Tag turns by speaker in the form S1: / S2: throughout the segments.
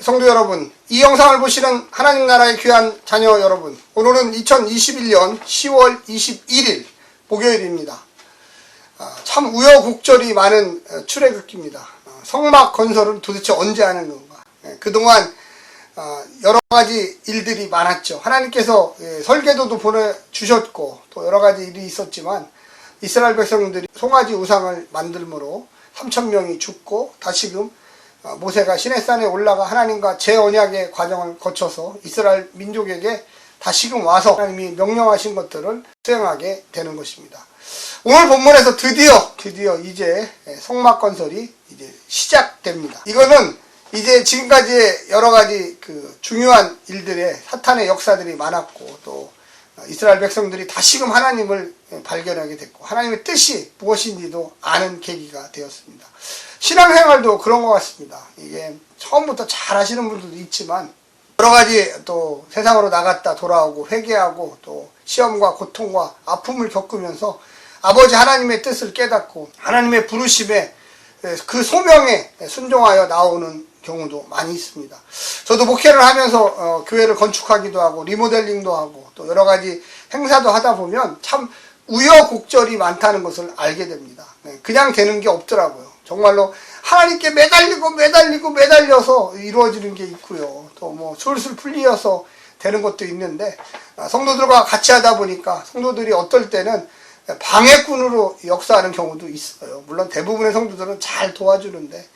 S1: 성도 여러분, 이 영상을 보시는 하나님 나라의 귀한 자녀 여러분, 오늘은 2021년 10월 21일 목요일입니다. 참 우여곡절이 많은 출애굽기입니다. 성막 건설은 도대체 언제 하는 건가? 그동안 여러 가지 일들이 많았죠. 하나님께서 설계도도 보내주셨고 또 여러 가지 일이 있었지만 이스라엘 백성들이 송아지 우상을 만들므로 3,000명이 죽고 다시금 모세가 시내산에 올라가 하나님과 재언약의 과정을 거쳐서 이스라엘 민족에게 다시금 와서 하나님이 명령하신 것들을 수행하게 되는 것입니다. 오늘 본문에서 드디어 이제 성막 건설이 이제 시작됩니다. 이거는 이제 지금까지의 여러 가지 중요한 일들에 사탄의 역사들이 많았고 또 이스라엘 백성들이 다시금 하나님을 발견하게 됐고 하나님의 뜻이 무엇인지도 아는 계기가 되었습니다. 신앙생활도 그런 것 같습니다. 이게 처음부터 잘 하시는 분들도 있지만 여러 가지 또 세상으로 나갔다 돌아오고 회개하고 또 시험과 고통과 아픔을 겪으면서 아버지 하나님의 뜻을 깨닫고 하나님의 부르심에 그 소명에 순종하여 나오는 경우도 많이 있습니다. 저도 목회를 하면서 교회를 건축하기도 하고 리모델링도 하고 또 여러 가지 행사도 하다 보면 참 우여곡절이 많다는 것을 알게 됩니다. 그냥 되는 게 없더라고요. 정말로 하나님께 매달려서 이루어지는 게 있고요. 또 뭐 술술 풀리어서 되는 것도 있는데 성도들과 같이 하다 보니까 성도들이 어떨 때는 방해꾼으로 역사하는 경우도 있어요. 물론 대부분의 성도들은 잘 도와주는데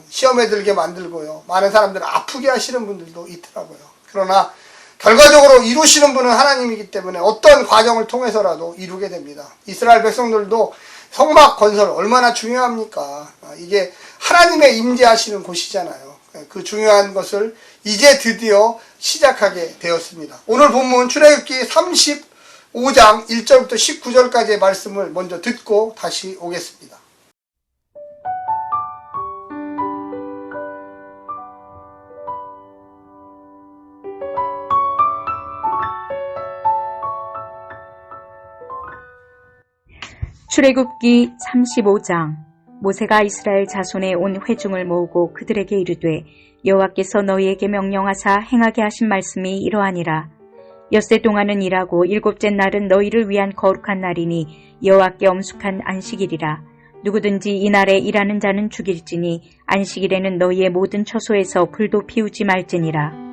S1: 시험에 들게 만들고요. 많은 사람들을 아프게 하시는 분들도 있더라고요. 그러나 결과적으로 이루시는 분은 하나님이기 때문에 어떤 과정을 통해서라도 이루게 됩니다. 이스라엘 백성들도 성막 건설 얼마나 중요합니까? 이게 하나님의 임재하시는 곳이잖아요. 그 중요한 것을 이제 드디어 시작하게 되었습니다. 오늘 본문 출애굽기 35장 1절부터 19절까지의 말씀을 먼저 듣고 다시 오겠습니다.
S2: 출애굽기 35장. 모세가 이스라엘 자손의 온 회중을 모으고 그들에게 이르되 여호와께서 너희에게 명령하사 행하게 하신 말씀이 이러하니라. 엿새 동안은 일하고 일곱째 날은 너희를 위한 거룩한 날이니 여호와께 엄숙한 안식일이라. 누구든지 이날에 일하는 자는 죽일지니 안식일에는 너희의 모든 처소에서 불도 피우지 말지니라.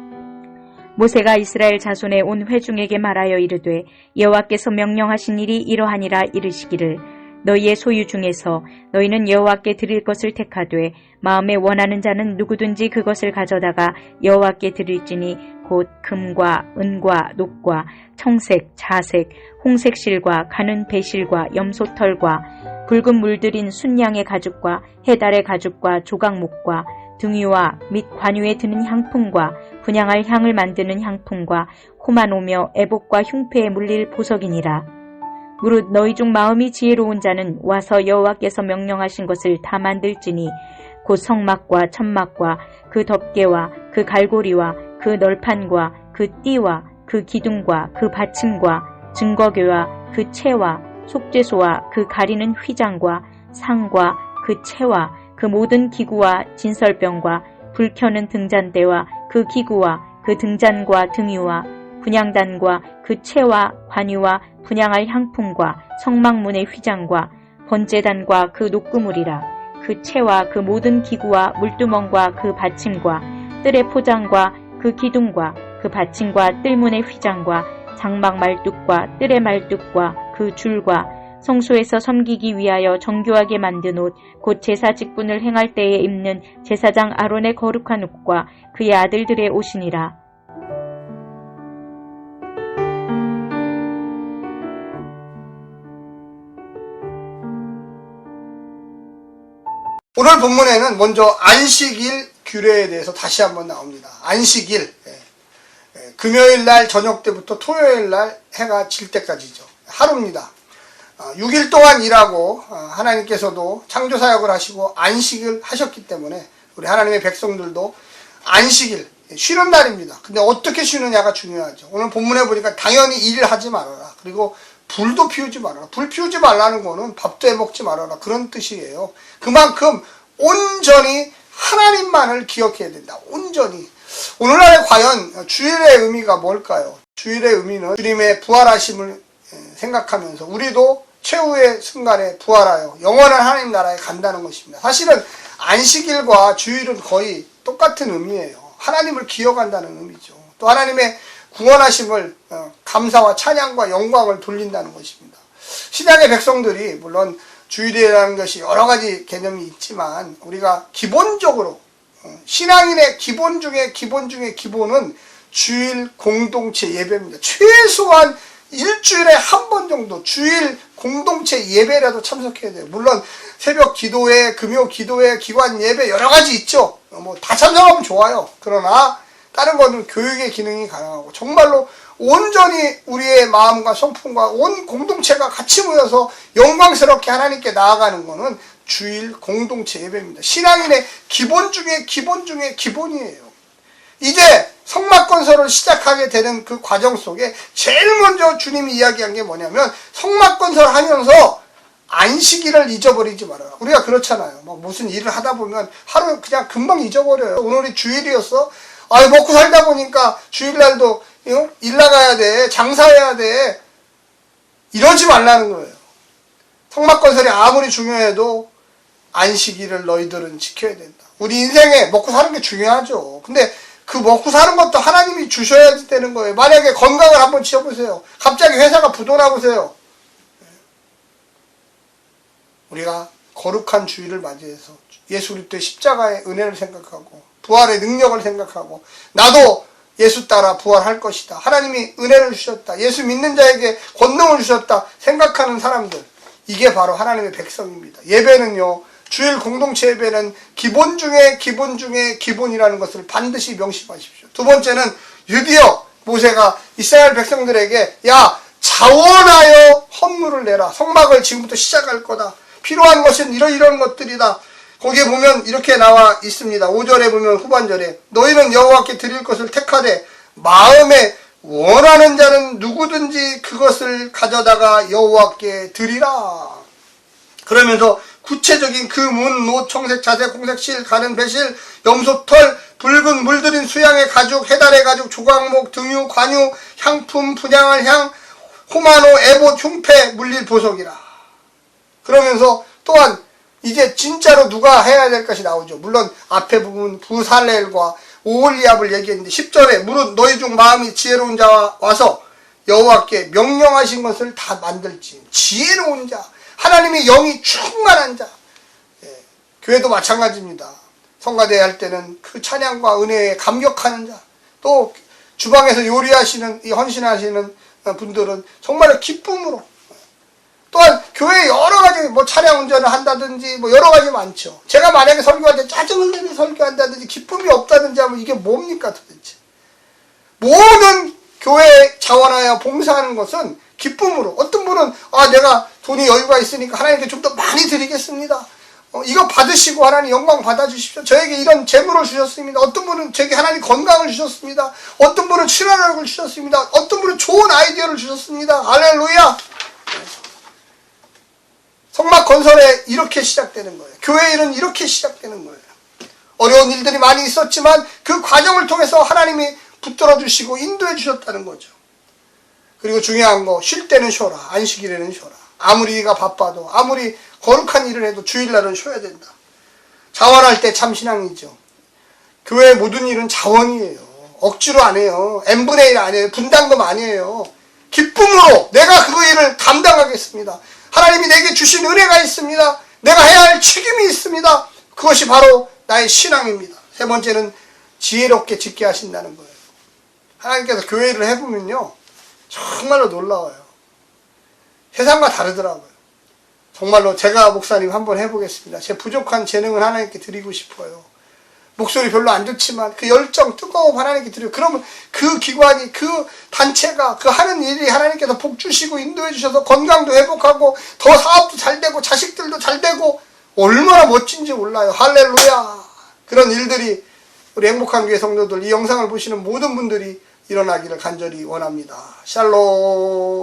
S2: 모세가 이스라엘 자손의 온 회중에게 말하여 이르되 여호와께서 명령하신 일이 이러하니라 이르시기를 너희의 소유 중에서 너희는 여호와께 드릴 것을 택하되 마음에 원하는 자는 누구든지 그것을 가져다가 여호와께 드릴지니 곧 금과 은과 녹과 청색, 자색, 홍색 실과 가는 배실과 염소털과 붉은 물들인 순양의 가죽과 해달의 가죽과 조각목과 등유와 및 관유에 드는 향품과 분향할 향을 만드는 향품과 호마노며 애복과 흉패에 물릴 보석이니라. 무릇 너희 중 마음이 지혜로운 자는 와서 여호와께서 명령하신 것을 다 만들지니 곧 성막과 천막과 그 덮개와 그 갈고리와 그 널판과 그 띠와 그 기둥과 그 받침과 증거궤와 그 채와 속죄소와 그 가리는 휘장과 상과 그 채와 그 모든 기구와 진설병과 불 켜는 등잔대와 그 기구와 그 등잔과 등유와 분향단과 그 채와 관유와 분향할 향품과 성막문의 휘장과 번제단과 그 녹구물이라. 그 채와 그 모든 기구와 물두멍과 그 받침과 뜰의 포장과 그 기둥과 그 받침과 뜰문의 휘장과 장막 말뚝과 뜰의 말뚝과 그 줄과 성소에서 섬기기 위하여 정교하게 만든 옷, 곧 제사 직분을 행할 때에 입는 제사장 아론의 거룩한 옷과 그의 아들들의 옷이니라.
S1: 오늘 본문에는 먼저 안식일 규례에 대해서 다시 한번 나옵니다. 안식일, 금요일 날 저녁 때부터 토요일 날 해가 질 때까지죠. 하루입니다. 6일 동안 일하고 하나님께서도 창조사역을 하시고 안식을 하셨기 때문에 우리 하나님의 백성들도 안식일, 쉬는 날입니다. 근데 어떻게 쉬느냐가 중요하죠. 오늘 본문에 보니까 당연히 일을 하지 말아라. 그리고 불도 피우지 말아라. 불 피우지 말라는 거는 밥도 해먹지 말아라. 그런 뜻이에요. 그만큼 온전히 하나님만을 기억해야 된다. 온전히. 오늘날에 과연 주일의 의미가 뭘까요? 주일의 의미는 주님의 부활하심을 생각하면서 우리도 최후의 순간에 부활하여 영원한 하나님 나라에 간다는 것입니다. 사실은 안식일과 주일은 거의 똑같은 의미예요. 하나님을 기억한다는 의미죠. 또 하나님의 구원하심을 감사와 찬양과 영광을 돌린다는 것입니다. 신약의 백성들이 물론 주일이라는 것이 여러 가지 개념이 있지만 우리가 기본적으로 신앙인의 기본 중에 기본은 주일 공동체 예배입니다. 최소한 일주일에 한 번 정도 주일 공동체 예배라도 참석해야 돼요. 물론 새벽 기도회, 금요 기도회, 기관 예배 여러 가지 있죠. 뭐 다 참석하면 좋아요. 그러나 다른 거는 교육의 기능이 가능하고 정말로 온전히 우리의 마음과 성품과 온 공동체가 같이 모여서 영광스럽게 하나님께 나아가는 거는 주일 공동체 예배입니다. 신앙인의 기본 중에 기본이에요. 이제 성막 건설을 시작하게 되는 그 과정 속에 제일 먼저 주님이 이야기한 게 뭐냐면 성막 건설하면서 안식일을 잊어버리지 말아라. 우리가 그렇잖아요. 뭐 무슨 일을 하다 보면 하루 그냥 금방 잊어버려요. 오늘이 주일이었어. 먹고 살다 보니까 주일날도 일 나가야 돼. 장사해야 돼. 이러지 말라는 거예요. 성막 건설이 아무리 중요해도 안식일을 너희들은 지켜야 된다. 우리 인생에 먹고 사는 게 중요하죠. 근데 그 먹고 사는 것도 하나님이 주셔야 되는 거예요. 만약에 건강을 한번 지어보세요. 갑자기 회사가 부도나보세요. 우리가 거룩한 주일을 맞이해서 예수 그리스도의 십자가의 은혜를 생각하고 부활의 능력을 생각하고 나도 예수 따라 부활할 것이다. 하나님이 은혜를 주셨다. 예수 믿는 자에게 권능을 주셨다. 생각하는 사람들. 이게 바로 하나님의 백성입니다. 예배는요. 주일 공동체 예배는 기본 중에 기본이라는 것을 반드시 명심하십시오. 두 번째는 드디어 모세가 이스라엘 백성들에게 자원하여 헌물을 내라. 성막을 지금부터 시작할 거다. 필요한 것은 이런 것들이다. 거기에 보면 이렇게 나와 있습니다. 5절에 보면 후반절에 너희는 여호와께 드릴 것을 택하되 마음에 원하는 자는 누구든지 그것을 가져다가 여호와께 드리라. 그러면서 구체적인 그 문, 노, 청색, 자색, 홍색, 실, 가는, 배실, 염소, 털, 붉은 물들인 수양의 가죽, 해달의 가죽, 조각목, 등유, 관유, 향품, 분향할 향, 호마노, 에봇, 흉패, 물릴 보석이라. 그러면서 또한 이제 진짜로 누가 해야 될 것이 나오죠. 물론 앞에 부분 부살렐과 오홀리압을 얘기했는데 10절에 무릇 너희 중 마음이 지혜로운 자와 와서 여호와께 명령하신 것을 다 만들지. 지혜로운 자, 하나님의 영이 충만한 자. 교회도 마찬가지입니다. 성가대 할 때는 그 찬양과 은혜에 감격하는 자, 또 주방에서 요리하시는 이 헌신하시는 분들은 정말 기쁨으로, 또한 교회에 여러 가지 차량 운전을 한다든지 여러 가지 많죠. 제가 만약에 설교할 때 짜증을 내며 설교한다든지 기쁨이 없다든지 하면 이게 뭡니까 도대체. 모든 교회에 자원하여 봉사하는 것은 기쁨으로. 어떤 분은 내가 돈이 여유가 있으니까 하나님께 좀 더 많이 드리겠습니다. 이거 받으시고 하나님 영광 받아주십시오. 저에게 이런 재물을 주셨습니다. 어떤 분은 저에게 하나님 건강을 주셨습니다. 어떤 분은 출연력을 주셨습니다. 어떤 분은 좋은 아이디어를 주셨습니다. 할렐루야. 성막 건설에 이렇게 시작되는 거예요. 교회 일은 이렇게 시작되는 거예요. 어려운 일들이 많이 있었지만 그 과정을 통해서 하나님이 붙들어 주시고 인도해 주셨다는 거죠. 그리고 중요한 거, 쉴 때는 쉬어라. 안식일에는 쉬어라. 아무리 네가 바빠도, 아무리 거룩한 일을 해도 주일날은 쉬어야 된다. 자원할 때 참 신앙이죠. 교회의 모든 일은 자원이에요. 억지로 안 해요. n분의 1 아니에요. 분담금 아니에요. 기쁨으로 내가 그 일을 감당하겠습니다. 하나님이 내게 주신 은혜가 있습니다. 내가 해야 할 책임이 있습니다. 그것이 바로 나의 신앙입니다. 세 번째는 지혜롭게 짓게 하신다는 거예요. 하나님께서 교회를 해보면요, 정말로 놀라워요. 세상과 다르더라고요. 정말로 제가 목사님 한번 해보겠습니다. 제 부족한 재능을 하나님께 드리고 싶어요. 목소리 별로 안 좋지만 그 열정, 뜨거움 하나님께 드려요. 그러면 그 기관이, 그 단체가, 그 하는 일이 하나님께서 복 주시고 인도해 주셔서 건강도 회복하고 더 사업도 잘 되고 자식들도 잘 되고 얼마나 멋진지 몰라요. 할렐루야. 그런 일들이 우리 행복한 교회 성도들, 이 영상을 보시는 모든 분들이 일어나기를 간절히 원합니다. 샬롬.